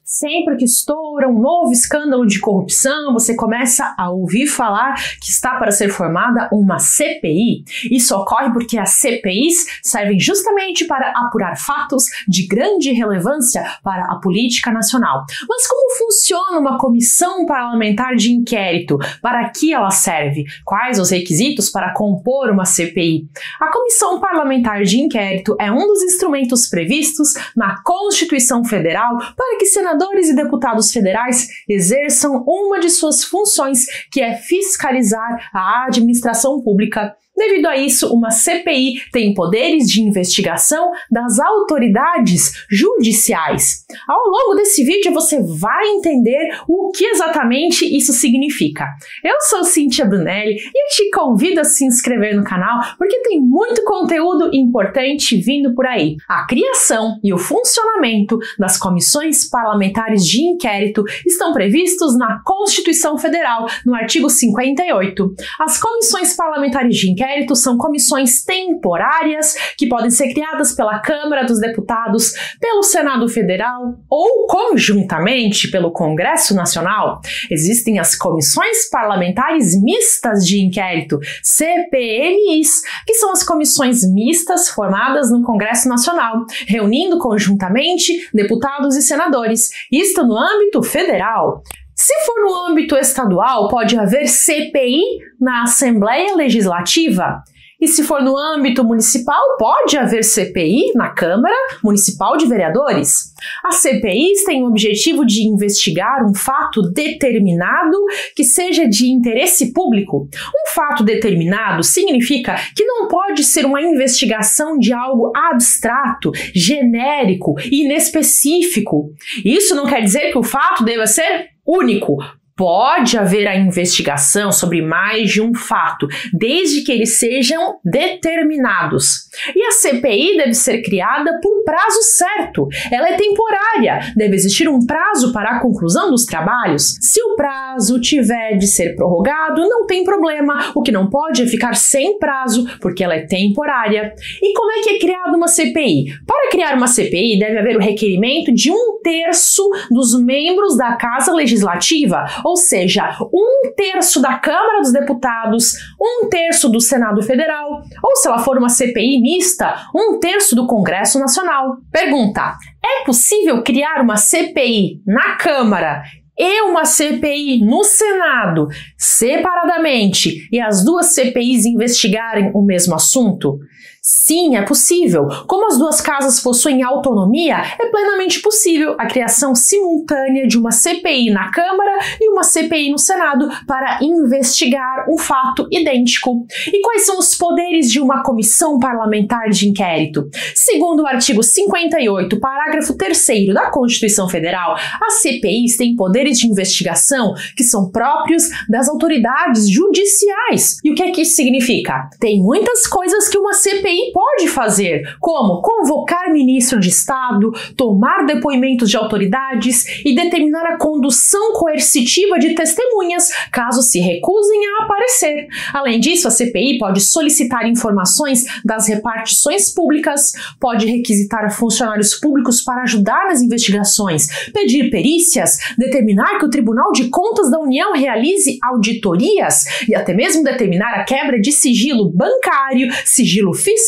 Sempre que estoura um novo escândalo de corrupção, você começa a ouvir falar que está para ser formada uma CPI. Isso ocorre porque as CPIs servem justamente para apurar fatos de grande relevância para a política nacional. Mas como funciona uma comissão parlamentar de inquérito? Para que ela serve? Quais os requisitos para compor uma CPI? A Comissão Parlamentar de Inquérito é um dos instrumentos previstos na Constituição Federal para que senadores e deputados federais exerçam uma de suas funções, que é fiscalizar a administração pública. Devido a isso, uma CPI tem poderes de investigação das autoridades judiciais. Ao longo desse vídeo você vai entender o que exatamente isso significa. Eu sou Cíntia Brunelli e eu te convido a se inscrever no canal porque tem muito conteúdo importante vindo por aí. A criação e o funcionamento das comissões parlamentares de inquérito estão previstos na Constituição Federal, no artigo 58. As comissões parlamentares de inquérito são comissões temporárias que podem ser criadas pela Câmara dos Deputados, pelo Senado Federal ou conjuntamente pelo Congresso Nacional. Existem as comissões parlamentares mistas de inquérito, CPMIs, que são as comissões mistas formadas no Congresso Nacional, reunindo conjuntamente deputados e senadores. Isto no âmbito federal. Se for no âmbito estadual, pode haver CPI na Assembleia Legislativa. E se for no âmbito municipal, pode haver CPI na Câmara Municipal de Vereadores. As CPIs têm o objetivo de investigar um fato determinado que seja de interesse público. Um fato determinado significa que não pode ser uma investigação de algo abstrato, genérico e inespecífico. Isso não quer dizer que o fato deva ser único. Pode haver a investigação sobre mais de um fato, desde que eles sejam determinados. E a CPI deve ser criada por prazo certo. Ela é temporária. Deve existir um prazo para a conclusão dos trabalhos. Se o prazo tiver de ser prorrogado, não tem problema. O que não pode é ficar sem prazo, porque ela é temporária. E como é que é criada uma CPI? Para criar uma CPI, deve haver o requerimento de 1/3 dos membros da Casa Legislativa, ou seja, 1/3 da Câmara dos Deputados, 1/3 do Senado Federal, ou se ela for uma CPI mista, 1/3 do Congresso Nacional. Pergunta: é possível criar uma CPI na Câmara e uma CPI no Senado separadamente e as duas CPIs investigarem o mesmo assunto? Sim, é possível. Como as duas casas possuem autonomia, é plenamente possível a criação simultânea de uma CPI na Câmara e uma CPI no Senado para investigar um fato idêntico. E quais são os poderes de uma comissão parlamentar de inquérito? Segundo o artigo 58, parágrafo 3º da Constituição Federal, as CPIs têm poderes de investigação que são próprios das autoridades judiciais. E o que é que isso significa? Tem muitas coisas que uma CPI pode fazer, como convocar ministro de Estado, tomar depoimentos de autoridades e determinar a condução coercitiva de testemunhas, caso se recusem a aparecer. Além disso, a CPI pode solicitar informações das repartições públicas, pode requisitar a funcionários públicos para ajudar nas investigações, pedir perícias, determinar que o Tribunal de Contas da União realize auditorias e até mesmo determinar a quebra de sigilo bancário, sigilo fiscal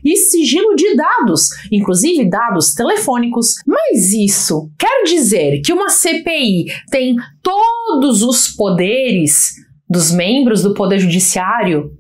e sigilo de dados, inclusive dados telefônicos. Mas isso quer dizer que uma CPI tem todos os poderes dos membros do Poder Judiciário?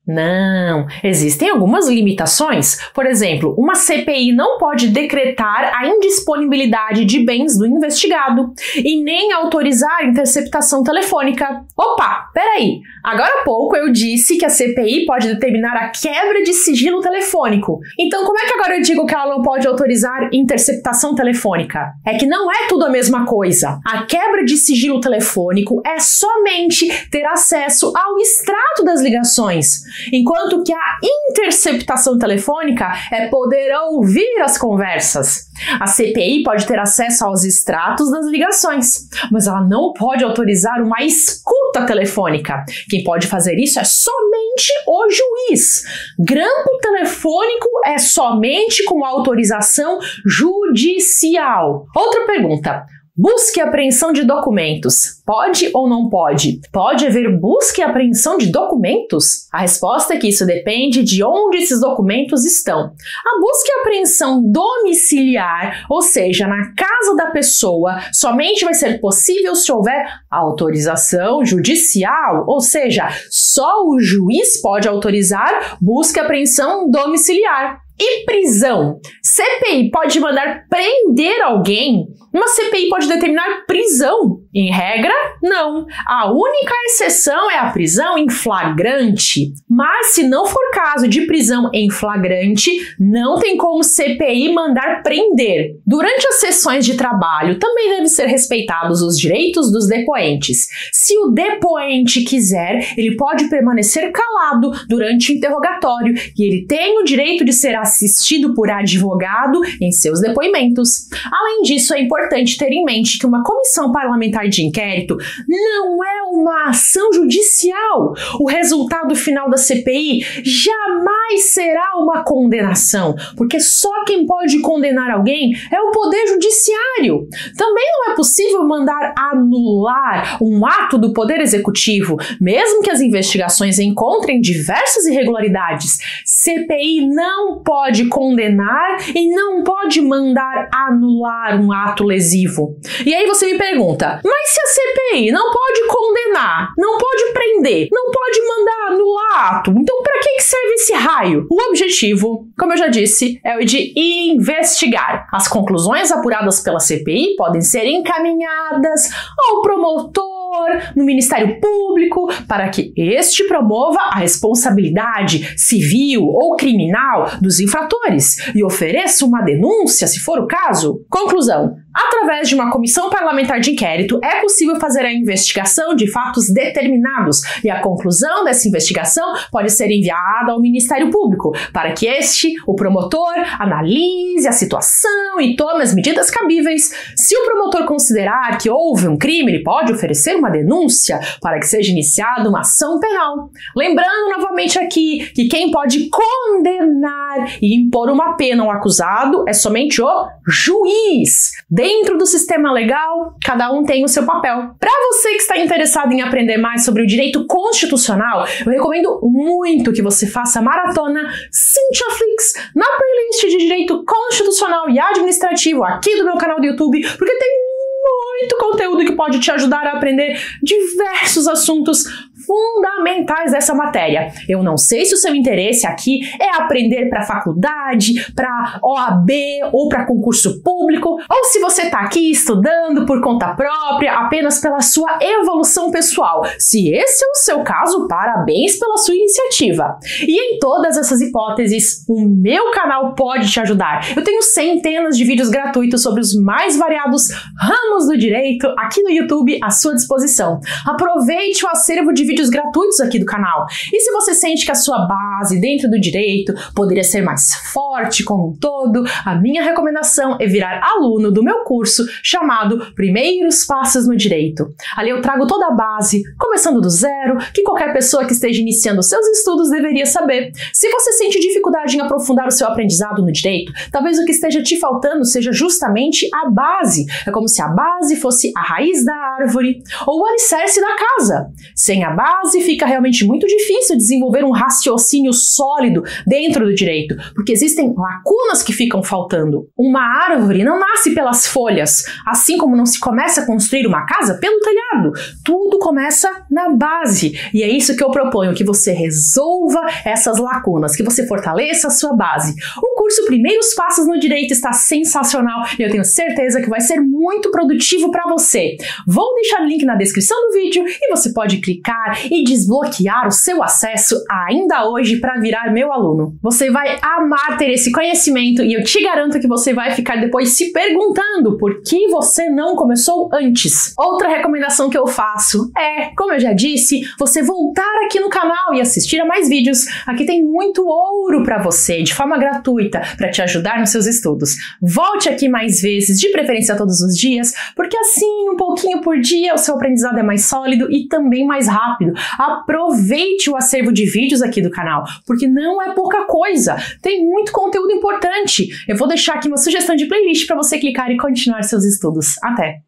Não, existem algumas limitações. Por exemplo, uma CPI não pode decretar a indisponibilidade de bens do investigado e nem autorizar a interceptação telefônica. Opa, peraí! Agora há pouco eu disse que a CPI pode determinar a quebra de sigilo telefônico. Então como é que agora eu digo que ela não pode autorizar interceptação telefônica? É que não é tudo a mesma coisa. A quebra de sigilo telefônico é somente ter acesso ao extrato das ligações, enquanto que a interceptação telefônica é poder ouvir as conversas. A CPI pode ter acesso aos extratos das ligações, mas ela não pode autorizar uma escuta telefônica. Quem pode fazer isso é somente o juiz. Grampo telefônico é somente com autorização judicial. Outra pergunta: Busca e apreensão de documentos. Pode ou não pode? Pode haver busca e apreensão de documentos? A resposta é que isso depende de onde esses documentos estão. A busca e apreensão domiciliar, ou seja, na casa da pessoa, somente vai ser possível se houver autorização judicial, ou seja, só o juiz pode autorizar busca e apreensão domiciliar. E prisão? CPI pode mandar prender alguém? Uma CPI pode determinar prisão? Em regra, não. A única exceção é a prisão em flagrante. Mas se não for caso de prisão em flagrante, não tem como CPI mandar prender. Durante as sessões de trabalho, também devem ser respeitados os direitos dos depoentes. Se o depoente quiser, ele pode permanecer calado durante o interrogatório e ele tem o direito de ser assistido por advogado em seus depoimentos. Além disso, é importante ter em mente que uma comissão parlamentar de inquérito não é uma ação judicial. O resultado final da CPI jamais será uma condenação, porque só quem pode condenar alguém é o Poder Judiciário. Também não é possível mandar anular um ato do Poder Executivo, mesmo que as investigações encontrem diversas irregularidades. CPI não pode condenar e não pode mandar anular um ato lesivo. E aí você me pergunta, mas se a CPI não pode condenar, não pode prender, não pode mandar anular ato, então para que serve esse raio? O objetivo, como eu já disse, é o de investigar. As conclusões apuradas pela CPI podem ser encaminhadas ao promotor, no Ministério Público, para que este promova a responsabilidade civil ou criminal dos infratores e ofereça uma denúncia, se for o caso. Conclusão: através de uma comissão parlamentar de inquérito, é possível fazer a investigação de fatos determinados e a conclusão dessa investigação pode ser enviada ao Ministério Público para que este, o promotor, analise a situação e tome as medidas cabíveis. Se o promotor considerar que houve um crime, ele pode oferecer uma denúncia para que seja iniciada uma ação penal. Lembrando novamente aqui que quem pode condenar e impor uma pena ao acusado é somente o juiz. Dentro do sistema legal, cada um tem o seu papel. Para você que está interessado em aprender mais sobre o direito constitucional, eu recomendo muito que você faça a maratona Cynthia Flix na playlist de direito constitucional e administrativo aqui do meu canal do YouTube, porque tem muito conteúdo que pode te ajudar a aprender diversos assuntos fundamentais dessa matéria. Eu não sei se o seu interesse aqui é aprender para faculdade, para OAB ou para concurso público, ou se você está aqui estudando por conta própria, apenas pela sua evolução pessoal. Se esse é o seu caso, parabéns pela sua iniciativa. E em todas essas hipóteses, o meu canal pode te ajudar. Eu tenho centenas de vídeos gratuitos sobre os mais variados ramos do direito aqui no YouTube à sua disposição. Aproveite o acervo de vídeos gratuitos aqui do canal. E se você sente que a sua base dentro do direito poderia ser mais forte como um todo, a minha recomendação é virar aluno do meu curso chamado Primeiros Passos no Direito. Ali eu trago toda a base, começando do zero, que qualquer pessoa que esteja iniciando seus estudos deveria saber. Se você sente dificuldade em aprofundar o seu aprendizado no direito, talvez o que esteja te faltando seja justamente a base. É como se a base fosse a raiz da árvore ou o alicerce da casa. Sem a base, fica realmente muito difícil desenvolver um raciocínio sólido dentro do direito, porque existem lacunas que ficam faltando. Uma árvore não nasce pelas folhas, assim como não se começa a construir uma casa pelo telhado. Tudo começa na base. E é isso que eu proponho, que você resolva essas lacunas, que você fortaleça a sua base. O curso Primeiros Passos no Direito está sensacional e eu tenho certeza que vai ser muito produtivo para você. Vou deixar o link na descrição do vídeo e você pode clicar e desbloquear o seu acesso ainda hoje para virar meu aluno. Você vai amar ter esse conhecimento e eu te garanto que você vai ficar depois se perguntando por que você não começou antes. Outra recomendação que eu faço é, como eu já disse, você voltar aqui no canal e assistir a mais vídeos. Aqui tem muito ouro para você, de forma gratuita, para te ajudar nos seus estudos. Volte aqui mais vezes, de preferência todos os dias, porque assim, um pouquinho por dia, o seu aprendizado é mais sólido e também mais rápido. Aproveite o acervo de vídeos aqui do canal, porque não é pouca coisa, tem muito conteúdo importante. Eu vou deixar aqui uma sugestão de playlist para você clicar e continuar seus estudos. Até!